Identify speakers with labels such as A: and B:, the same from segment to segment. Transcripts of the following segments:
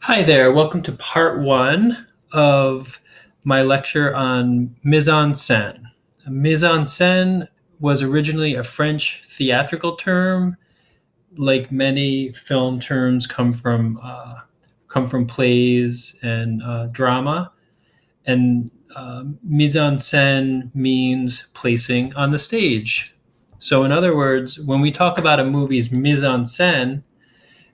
A: Hi there, welcome to part one of my lecture on mise en scène. Mise en scène was originally a French theatrical term. Like many film terms, come from plays and drama. And mise en scène means placing on the stage. So, in other words, when we talk about a movie's mise en scène,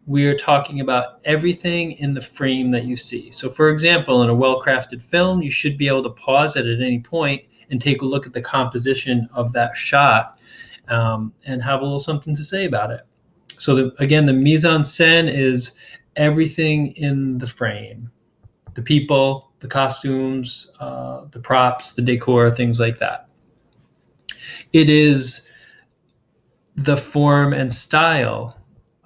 A: we are talking about everything in the frame that you see. So, for example, in a well crafted film, you should be able to pause it at any point and take a look at the composition of that shot and have a little something to say about it. So, again, the mise en scène is everything in the frame: the people, the costumes, the props, the decor, things like that. It is the form and style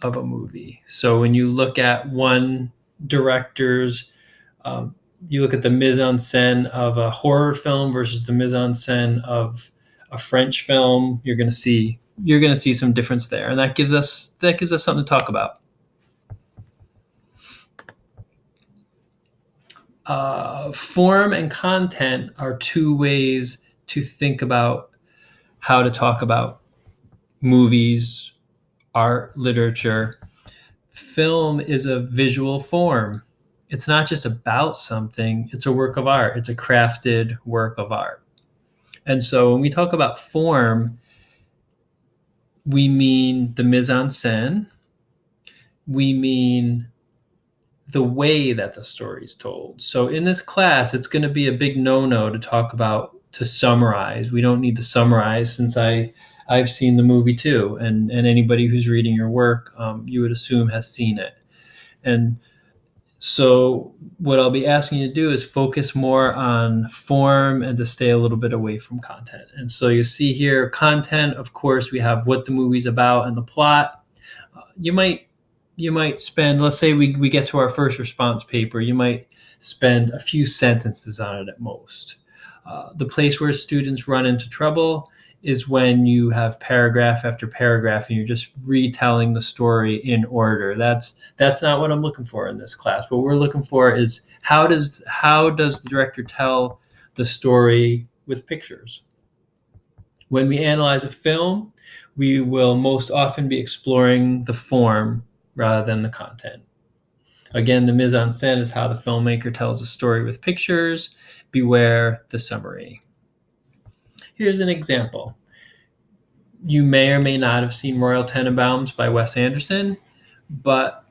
A: of a movie. So when you look at one director's, you look at the mise en scène of a horror film versus the mise en scène of a French film, you're going to see some difference there, and that gives us something to talk about. Form and content are two ways to think about how to talk about movies, art, literature. Film is a visual form. It's not just about something, it's a work of art. It's a crafted work of art. And so when we talk about form, we mean the mise en scène, we mean the way that the story is told. So in this class, it's going to be a big no-no to summarize. We don't need to summarize since I've seen the movie too, and anybody who's reading your work, you would assume has seen it. And so what I'll be asking you to do is focus more on form and to stay a little bit away from content. And so you see here, content, of course, we have what the movie's about and the plot. You might spend, let's say we get to our first response paper, you might spend a few sentences on it at most. The place where students run into trouble is when you have paragraph after paragraph and you're just retelling the story in order. That's not what I'm looking for in this class. What we're looking for is how does the director tell the story with pictures? When we analyze a film, we will most often be exploring the form rather than the content. Again, the mise en scène is how the filmmaker tells a story with pictures. Beware the summary. Here's an example. You may or may not have seen Royal Tenenbaums by Wes Anderson, but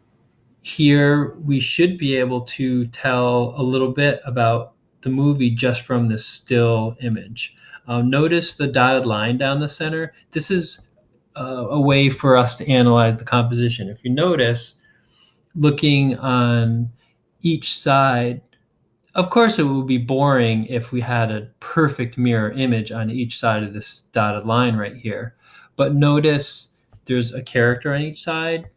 A: here we should be able to tell a little bit about the movie just from this still image. Notice the dotted line down the center. This is a way for us to analyze the composition. If you notice, looking on each side, of course, it would be boring if we had a perfect mirror image on each side of this dotted line right here. But notice there's a character on each side,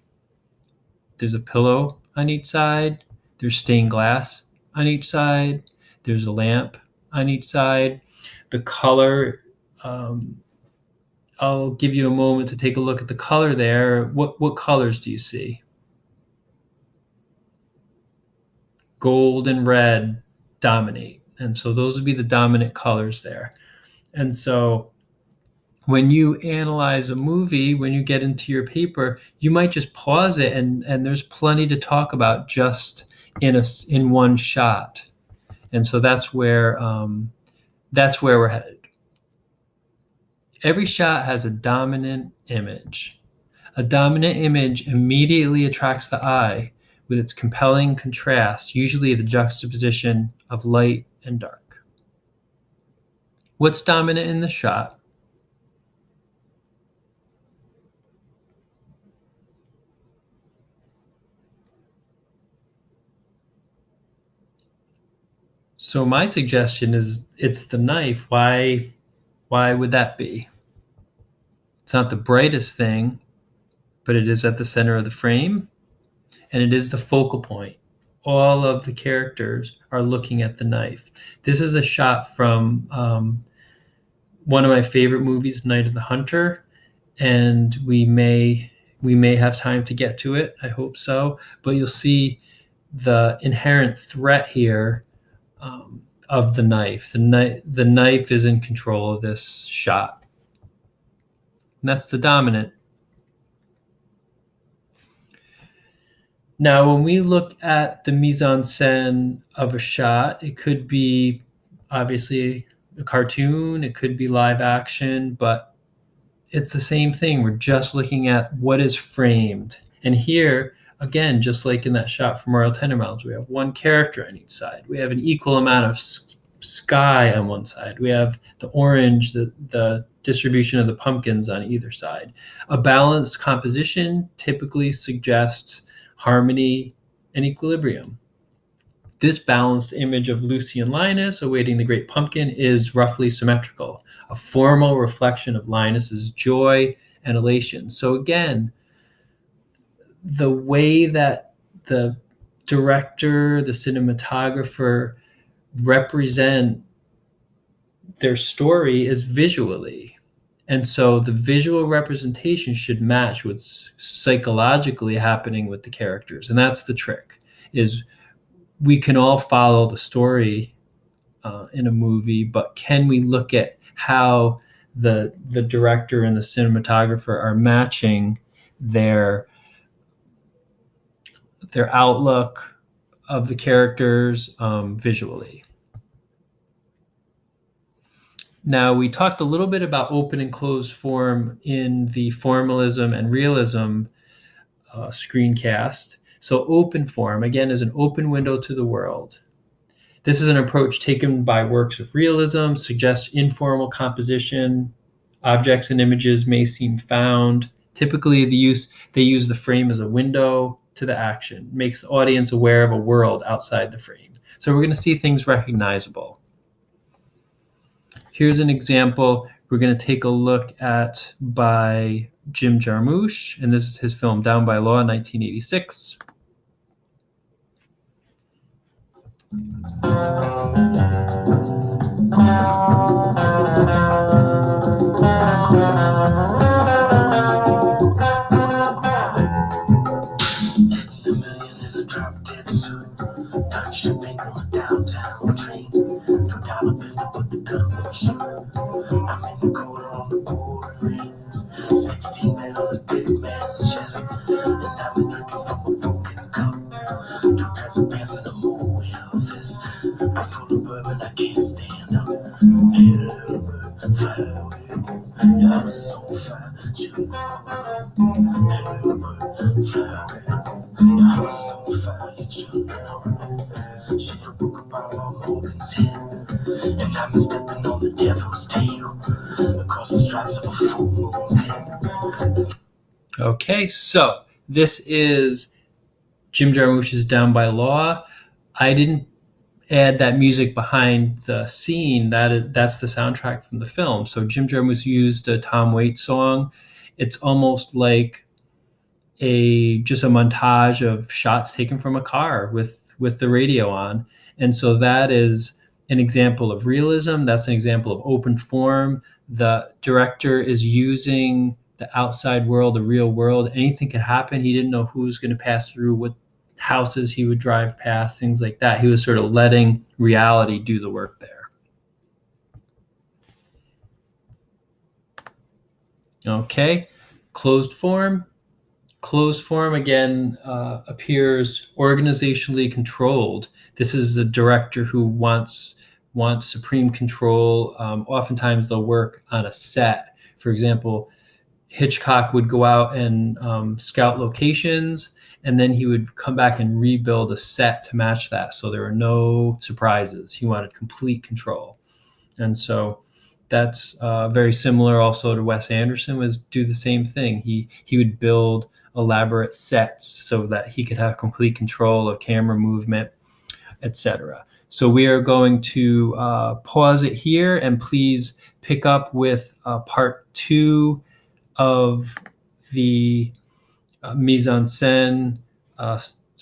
A: there's a pillow on each side, there's stained glass on each side, there's a lamp on each side. The color, I'll give you a moment to take a look at the color there. What colors do you see? Gold and red dominate. And so those would be the dominant colors there. And so when you analyze a movie, when you get into your paper, you might just pause it and there's plenty to talk about just in one shot. And so that's where we're headed. Every shot has a dominant image. A dominant image immediately attracts the eye with its compelling contrast, usually the juxtaposition of light and dark. What's dominant in the shot? So my suggestion is it's the knife. Why would that be? It's not the brightest thing, but it is at the center of the frame, and it is the focal point. All of the characters are looking at the knife. This is a shot from one of my favorite movies, Night of the Hunter, and we may have time to get to it. I hope so. But you'll see the inherent threat here of the knife. The knife is in control of this shot. And that's the dominant. Now, when we look at the mise en scène of a shot, it could be obviously a cartoon, it could be live action, but it's the same thing. We're just looking at what is framed. And here, again, just like in that shot from Royal Tenenbaums, we have one character on each side. We have an equal amount of sky on one side. We have the orange, the distribution of the pumpkins on either side. A balanced composition typically suggests harmony and equilibrium. This balanced image of Lucy and Linus awaiting the great pumpkin is roughly symmetrical, a formal reflection of Linus's joy and elation. So again, the way that the director, the cinematographer represent their story is visually. And so the visual representation should match what's psychologically happening with the characters. And that's the trick, is we can all follow the story in a movie, but can we look at how the director and the cinematographer are matching their outlook of the characters visually? Now, we talked a little bit about open and closed form in the formalism and realism screencast. So open form, again, is an open window to the world. This is an approach taken by works of realism, suggests informal composition. Objects and images may seem found. Typically, they use the frame as a window to the action, makes the audience aware of a world outside the frame. So we're going to see things recognizable. Here's an example we're going to take a look at by Jim Jarmusch, and this is his film Down by Law, 1986. Shipping from a downtown train, $2 pistol, but the gun won't shoot. I'm in the corner on the pouring rain, 16 men on a big man's chest, and I've been drinking from a broken cup. 2 pairs of pants and a Mohill vest. I'm full of bourbon, I can't stand up. Hey, bird, fly away, your house is on fire, chill. Hey, bird, fly away, your house is on fire, you chill. She a book about all Morgan's head, and I'm stepping on the devil's tail across the stripes of a full moon's head. Okay, so this is Jim Jarmusch's Down by Law. I didn't add that music behind the scene. That's the soundtrack from the film. So Jim Jarmusch used a Tom Waits song. It's almost like just a montage of shots taken from a car with the radio on. And so that is an example of realism. That's an example of open form. The director is using the outside world, the real world. Anything could happen. He didn't know who was going to pass through, what houses he would drive past, things like that. He was sort of letting reality do the work there. Okay, closed form. Closed form, again, appears organizationally controlled. This is a director who wants supreme control. Oftentimes they'll work on a set. For example, Hitchcock would go out and scout locations, and then he would come back and rebuild a set to match that. So there were no surprises. He wanted complete control. And so that's very similar also to Wes Anderson, was do the same thing. He would build elaborate sets so that he could have complete control of camera movement, etc. So we are going to pause it here, and please pick up with part 2 of the mise en scène